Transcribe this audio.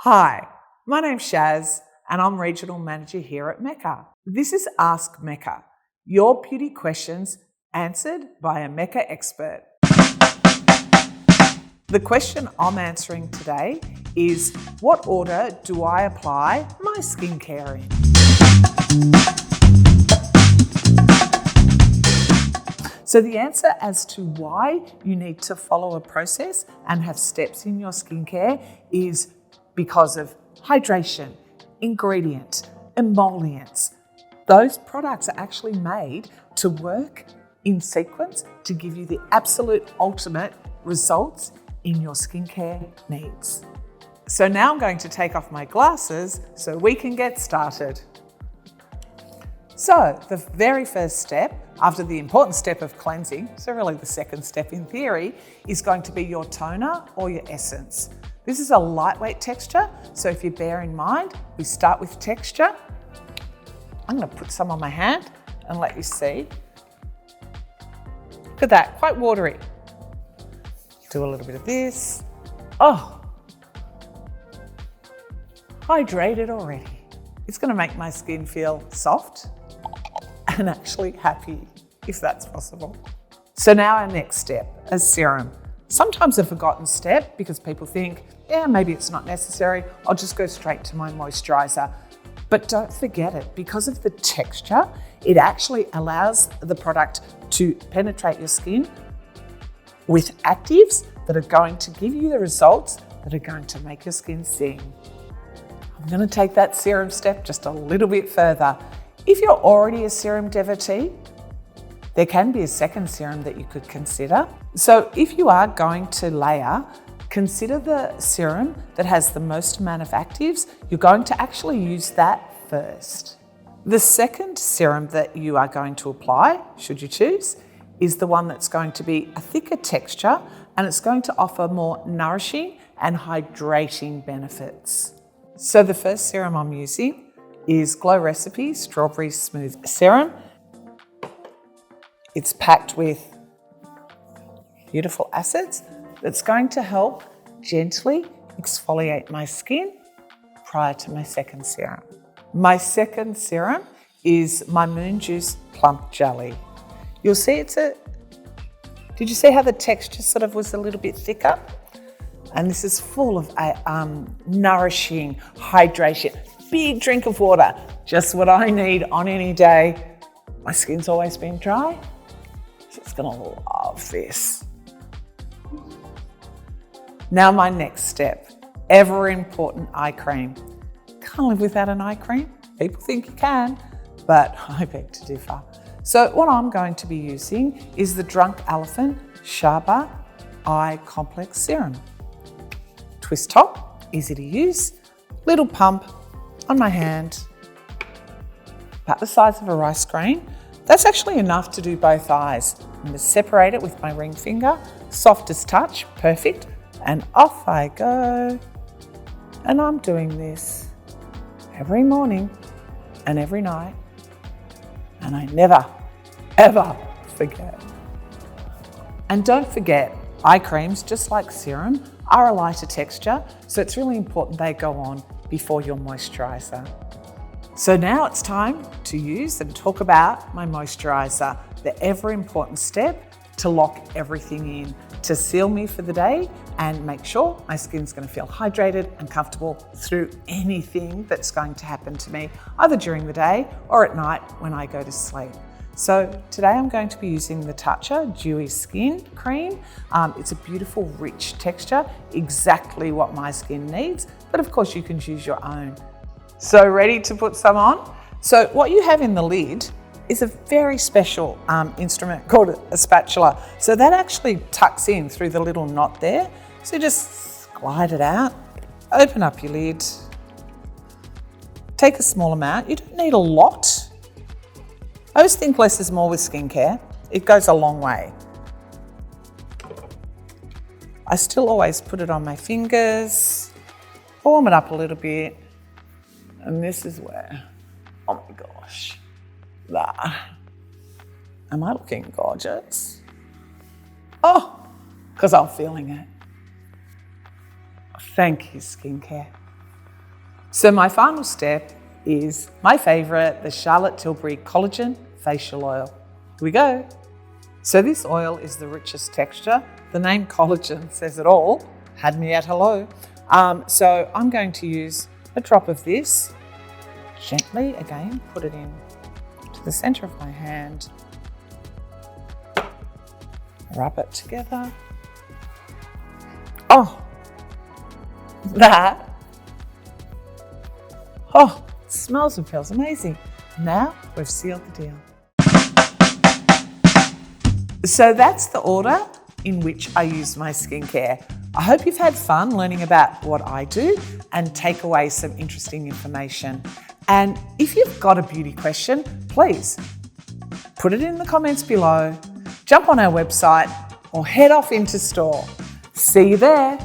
Hi, my name's Shaz and I'm Regional Manager here at MECCA. This is Ask MECCA, your beauty questions answered by a MECCA expert. The question I'm answering today is, what order do I apply my skincare in? So the answer as to why you need to follow a process and have steps in your skincare is because of hydration, ingredient, emollients. Those products are actually made to work in sequence to give you the absolute ultimate results in your skincare needs. So now I'm going to take off my glasses so we can get started. So the very first step, after the important step of cleansing, so really the second step in theory, is going to be your toner or your essence. This is a lightweight texture, so if you bear in mind, we start with texture. I'm going to put some on my hand and let you see. Look at that, quite watery. Do a little bit of this. Oh, hydrated already. It's going to make my skin feel soft and actually happy, if that's possible. So now our next step is serum. Sometimes a forgotten step because people think, yeah, maybe it's not necessary. I'll just go straight to my moisturizer. But don't forget it, because of the texture, it actually allows the product to penetrate your skin with actives that are going to give you the results that are going to make your skin sing. I'm going to take that serum step just a little bit further. If you're already a serum devotee, there can be a second serum that you could consider. So if you are going to layer, consider the serum that has the most amount of actives. You're going to actually use that first. The second serum that you are going to apply, should you choose, is the one that's going to be a thicker texture and it's going to offer more nourishing and hydrating benefits. So the first serum I'm using is Glow Recipe Strawberry Smooth Serum. It's packed with beautiful acids that's going to help gently exfoliate my skin prior to my second serum. My second serum is my Moon Juice Plump Jelly. You'll see did you see how the texture sort of was a little bit thicker? And this is full of nourishing hydration. Big drink of water, just what I need on any day. My skin's always been dry, so it's gonna love this. Now my next step, ever important eye cream. Can't live without an eye cream. People think you can, but I beg to differ. So what I'm going to be using is the Drunk Elephant Shaba Eye Complex Serum. Twist top, easy to use, little pump on my hand, about the size of a rice grain. That's actually enough to do both eyes. I'm going to separate it with my ring finger, softest touch, perfect, and off I go. And I'm doing this every morning and every night, and I never, ever forget. And don't forget, eye creams, just like serum, are a lighter texture, so it's really important they go on before your moisturizer. So now it's time to use and talk about my moisturizer, the ever important step to lock everything in, to seal me for the day and make sure my skin's going to feel hydrated and comfortable through anything that's going to happen to me, either during the day or at night when I go to sleep. So today I'm going to be using the Tatcha Dewy Skin Cream. It's a beautiful, rich texture, exactly what my skin needs, but of course you can choose your own. So ready to put some on? So what you have in the lid is a very special instrument called a spatula. So that actually tucks in through the little knot there. So just glide it out, open up your lid, take a small amount. You don't need a lot. I always think less is more with skincare. It goes a long way. I still always put it on my fingers, warm it up a little bit, and this is where, oh my gosh, am I looking gorgeous? Oh, because I'm feeling it. Thank you, skincare. So my final step is my favourite, the Charlotte Tilbury Collagen Facial Oil. Here we go. So this oil is the richest texture. The name collagen says it all. Had me at hello. So I'm going to use a drop of this. Gently, again, put it in to the centre of my hand. Rub it together. Oh, that. Oh, it smells and feels amazing. Now we've sealed the deal. So that's the order in which I use my skincare. I hope you've had fun learning about what I do and take away some interesting information. And if you've got a beauty question, please put it in the comments below, jump on our website or head off into store. See you there.